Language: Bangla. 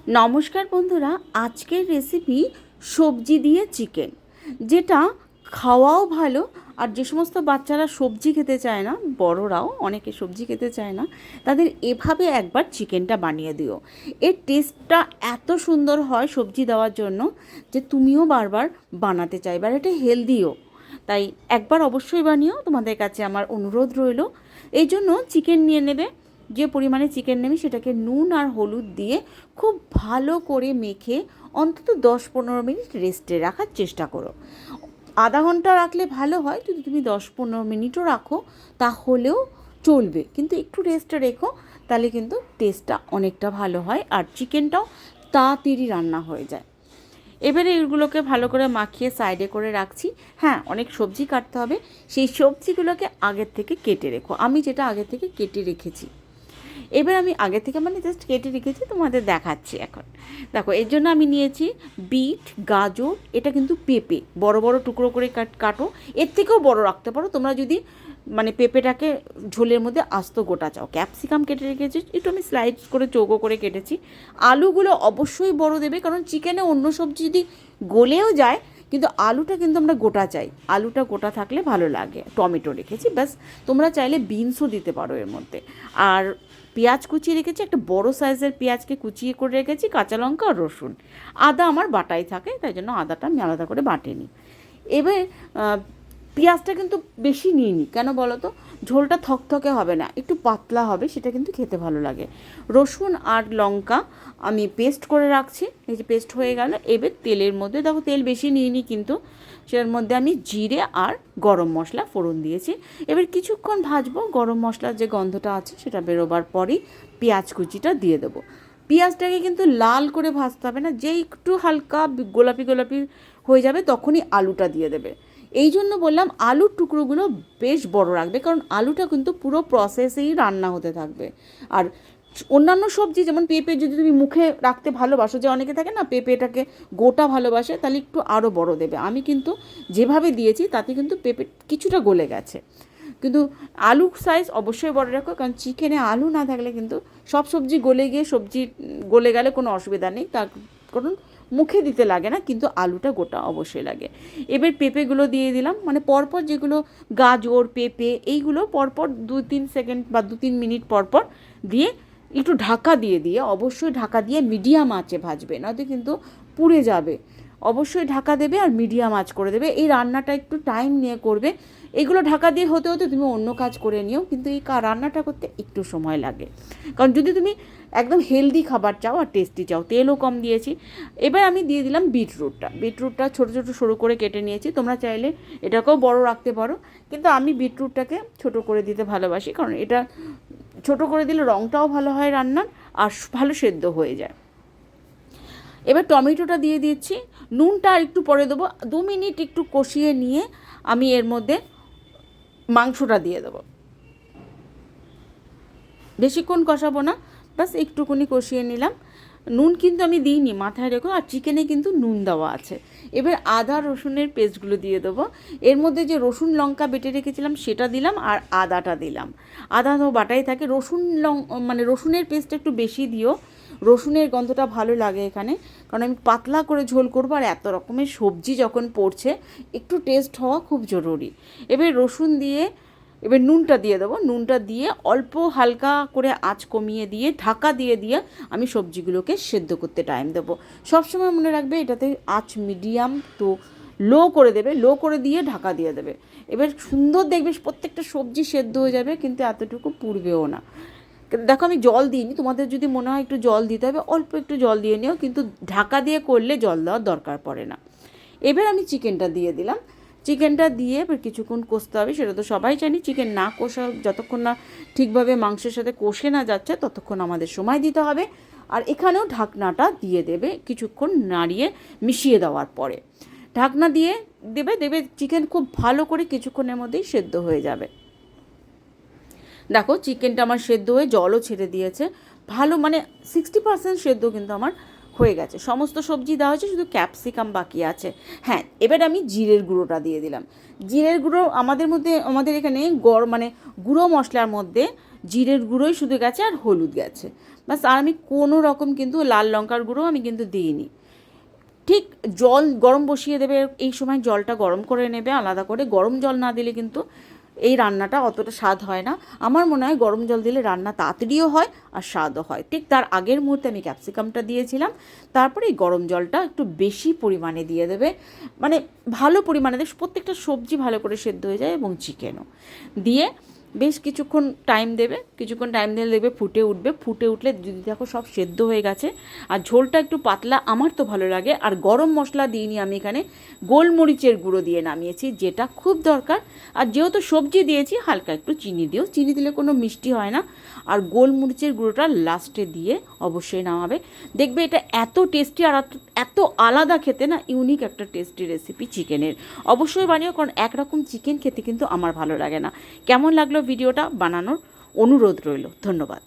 নমস্কার বন্ধুরা, আজকের রেসিপি সবজি দিয়ে চিকেন, যেটা খাওয়াও ভালো। আর যে সমস্ত বাচ্চারা সবজি খেতে চায় না, বড়রাও অনেকে সবজি খেতে চায় না, তাদের এভাবে একবার চিকেনটা বানিয়ে দিও। এর টেস্টটা এত সুন্দর হয় সবজি দেওয়ার জন্য যে তুমিও বারবার বানাতে চাইবে, আর এটা হেলদিও। তাই একবার অবশ্যই বানিও, তোমাদের কাছে আমার অনুরোধ রইল। এই জন্য চিকেন নিয়ে নেবে, যে পরিমাণে চিকেন নেবে সেটাকে নুন আর হলুদ দিয়ে খুব ভালো করে মেখে অন্তত 10-15 মিনিট রেস্টে রাখার চেষ্টা করো। আধা ঘন্টা রাখলে ভালো হয়, যদি তুমি 10-15 মিনিটও রাখো তাহলেও চলবে, কিন্তু একটু রেস্টে রেখো, তাহলে কিন্তু টেস্টটা অনেকটা ভালো হয় আর চিকেনটাও তাড়াতাড়ি রান্না হয়ে যায়। এবারে এগুলোকে ভালো করে মাখিয়ে সাইডে করে রাখছি। হ্যাঁ, অনেক সবজি কাটতে হবে, সেই সবজিগুলোকে আগের থেকে কেটে রেখো। আমি যেটা আগে থেকে কেটে রেখেছি, এবার আমি আগে থেকে জাস্ট কেটে রেখেছি, তোমাদের দেখাচ্ছি এখন। দেখো, এর জন্য আমি নিয়েছি বিট, গাজর, এটা কিন্তু পেঁপে, বড় বড় টুকরো করে কাটো। এর থেকেও বড় রাখতে পারো তোমরা যদি পেঁপেটাকে ঝোলের মধ্যে আস্ত গোটা চাও। ক্যাপসিকাম কেটে রেখেছি, একটু আমি স্লাইস করে চৌকো করে কেটেছি। আলুগুলো অবশ্যই বড় দেবে, কারণ চিকেনে অন্য সবজি যদি গলেও যায়, কিন্তু আলুটা কিন্তু আমরা গোটা চাই, আলুটা গোটা থাকলে ভালো লাগে। টমেটো রেখেছি, ব্যাস। তোমরা চাইলে বিনসও দিতে পারো এর মধ্যে। আর পেঁয়াজ কুচিয়ে রেখেছি, একটা বড় সাইজের পেঁয়াজকে কুচিয়ে করে রেখেছি, কাঁচা লঙ্কা আর রসুন। আদা আমার বাটাই থাকে, তাই জন্য আদাটা আমি আলাদা করে বাটিনি। এবার পেঁয়াজটা কিন্তু বেশি নিইনি, কেন বলো তো? ঝোলটা থকথকে হবে না, একটু পাতলা হবে, সেটা কিন্তু খেতে ভালো লাগে। রসুন আর লঙ্কা আমি পেস্ট করে রাখছি, এই যে পেস্ট হয়ে গেল। এবার তেলের মধ্যে দেখো, তেল বেশি নিইনি কিন্তু, সেটার মধ্যে আমি জিরে আর গরম মশলা ফোড়ন দিয়েছি। এবার কিছুক্ষণ ভাজবো, গরম মশলার যে গন্ধটা আছে সেটা বেরোবার পরই পেঁয়াজ কুচিটা দিয়ে দেবো। পেঁয়াজটাকে কিন্তু লাল করে ভাজতে হবে না, যেই একটু হালকা গোলাপি গোলাপি হয়ে যাবে তখনই আলুটা দিয়ে দেবে। এই জন্য বললাম আলুর টুকরোগুলো বেশ বড় রাখবে, কারণ আলুটা কিন্তু পুরো প্রসেসেই রান্না হতে থাকবে। আর অন্যান্য সবজি যেমন পেঁপে যদি তুমি মুখে রাখতে ভালোবাসো, যে অনেকে থাকে না পেঁপেটাকে গোটা ভালোবাসে, তাহলে একটু আরও বড় দেবে। আমি কিন্তু যেভাবে দিয়েছি তাতে কিন্তু পেঁপে কিছুটা গলে গেছে, কিন্তু আলু সাইজ অবশ্যই বড় রাখো, কারণ চিকেনে আলু না থাকলে কিন্তু সব সবজি গলে গিয়ে সবজি গলে গেলে কোনো অসুবিধা নেই, তার কারণ মুখে দিতে লাগে না, কিন্তু আলুটা গোটা অবশ্যই লাগে। এবার পেঁপেগুলো দিয়ে দিলাম, পরপর যেগুলো গাজর, পেঁপে, এইগুলো পরপর 2-3 সেকেন্ড বা 2-3 মিনিট পরপর দিয়ে একটু ঢাকা দিয়ে দিয়ে অবশ্যই ঢাকা দিয়ে মিডিয়াম আঁচে ভাজবে, নয়তো কিন্তু পুড়ে যাবে। অবশ্যই ঢাকা দেবে আর মিডিয়াম আঁচ করে দেবে। এই রান্নাটা একটু টাইম নিয়ে করবে, এগুলো ঢাকা দিয়ে হতে হতে তুমি অন্য কাজ করে নিও, কিন্তু এই রান্নাটা করতে একটু সময় লাগে। কারণ যদি তুমি একদম হেলদি খাবার চাও আর টেস্টি চাও, তেলও কম দিয়েছি। এবার আমি দিয়ে দিলাম বিটরুটটা ছোটো ছোটো সরু করে কেটে নিয়েছি। তোমরা চাইলে এটাকেও বড় রাখতে পারো, কিন্তু আমি বিটরুটটাকে ছোটো করে দিতে ভালোবাসি, কারণ এটা ছোটো করে দিলে রঙটাও ভালো হয় রান্নার, আর ভালো সেদ্ধ হয়ে যায়। এবার টমেটোটা দিয়ে দিচ্ছি, নুনটা আর একটু পরে দেবো। 2 মিনিট একটু কষিয়ে নিয়ে আমি এর মধ্যে মাংসটা দিয়ে দেবো। বেশিক্ষণ কষাবো না, বাস একটুকুনি কষিয়ে নিলাম। নুন কিন্তু আমি দিইনি, মাথায় রেখো, আর চিকেনে কিন্তু নুন দেওয়া আছে। এবার আদা রসুনের পেস্টগুলো দিয়ে দেবো। এর মধ্যে যে রসুন লঙ্কা বেটে রেখেছিলাম সেটা দিলাম, আর আদাটা দিলাম। আদা তো বাটাই থাকে, রসুনের পেস্টটা একটু বেশি দিও, রসুনের গন্ধটা ভালো লাগে এখানে, কারণ আমি পাতলা করে ঝোল করবো, আর এত রকমের সবজি যখন পড়ছে একটু টেস্ট হওয়া খুব জরুরি। এবার রসুন দিয়ে এবার নুনটা দিয়ে দেবো, নুনটা দিয়ে অল্প হালকা করে আঁচ কমিয়ে দিয়ে ঢাকা দিয়ে দিয়ে আমি সবজিগুলোকে সেদ্ধ করতে টাইম দেবো। সবসময় মনে রাখবে এটাতে আঁচ মিডিয়াম টু লো করে দেবে, লো করে দিয়ে ঢাকা দিয়ে দেবে। এবার সুন্দর দেখবে প্রত্যেকটা সবজি সেদ্ধ হয়ে যাবে, কিন্তু এতটুকু পুড়বেও না। দেখো, আমি জল দিইনি, তোমাদের যদি মনে হয় একটু জল দিতে হবে অল্প একটু জল দিয়ে নিও, কিন্তু ঢাকা দিয়ে করলে জল দেওয়ার দরকার পড়ে না। এবার আমি চিকেনটা দিয়ে দিলাম, চিকেনটা দিয়ে এবার কিছুক্ষণ কষতে হবে। সেটা তো সবাই জানি, চিকেন না কষা যতক্ষণ না ঠিকভাবে মাংসের সাথে কষে না যাচ্ছে ততক্ষণ আমাদের সময় দিতে হবে। আর এখানেও ঢাকনাটা দিয়ে দেবে কিছুক্ষণ নাড়িয়ে মিশিয়ে দেওয়ার পরে। ঢাকনা দিয়ে দেবে দেবে চিকেন খুব ভালো করে কিছুক্ষণের মধ্যেই সেদ্ধ হয়ে যাবে। দেখো, চিকেনটা আমার সেদ্ধ হয়ে জলও ছেড়ে দিয়েছে, ভালো 60% সেদ্ধ কিন্তু আমার হয়ে গেছে। সমস্ত সবজি দেওয়া হয়েছে, শুধু ক্যাপসিকাম বাকি আছে। হ্যাঁ, এবার আমি জিরের গুঁড়োটা দিয়ে দিলাম। জিরের গুঁড়ো আমাদের এখানে গুঁড়ো মশলার মধ্যে জিরের গুঁড়োই শুধু গেছে আর হলুদ গেছে, বাস। আর আমি কোনো রকম কিন্তু লাল লঙ্কার গুঁড়ো আমি কিন্তু দিইনি। ঠিক জল গরম বসিয়ে দেবে, এই সময় জলটা গরম করে নেবে আলাদা করে। গরম জল না দিলে কিন্তু এই রান্নাটা অতটা স্বাদ হয় না। আমার মনে হয় গরম জল দিলে রান্না তাড়াতাড়িও হয় আর স্বাদও হয়। ঠিক তার আগের মুহূর্তে আমি ক্যাপসিকামটা দিয়েছিলাম, তারপরে এই গরম জলটা একটু বেশি পরিমাণে দিয়ে দেবে, মানে ভালো পরিমাণে দেবে, প্রত্যেকটা সবজি ভালো করে সেদ্ধ হয়ে যায় এবং চিকেনও দিয়ে বেশ কিছুক্ষণ টাইম দেবে। কিছুক্ষণ টাইম দিলে দেখবে ফুটে উঠবে। ফুটে উঠলে যদি দেখো সব সেদ্ধ হয়ে গেছে আর ঝোলটা একটু পাতলা, আমার তো ভালো লাগে। আর গরম মশলা দিইনি আমি এখানে, গোলমরিচের গুঁড়ো দিয়ে নামিয়েছি, যেটা খুব দরকার। আর যেহেতু সবজি দিয়েছি, হালকা একটু চিনি দিও, চিনি দিলে কোনো মিষ্টি হয় না। আর গোলমরিচের গুঁড়োটা লাস্টে দিয়ে অবশ্যই নামাবে। দেখবে এটা এত টেস্টি আর এত আলাদা খেতে না, ইউনিক একটা টেস্টি রেসিপি চিকেনের। অবশ্যই বানিও, কারণ একরকম চিকেন খেতে কিন্তু আমার ভালো লাগে না। কেমন লাগলো ভিডিওটা, বানানোর অনুরোধ রইল। ধন্যবাদ।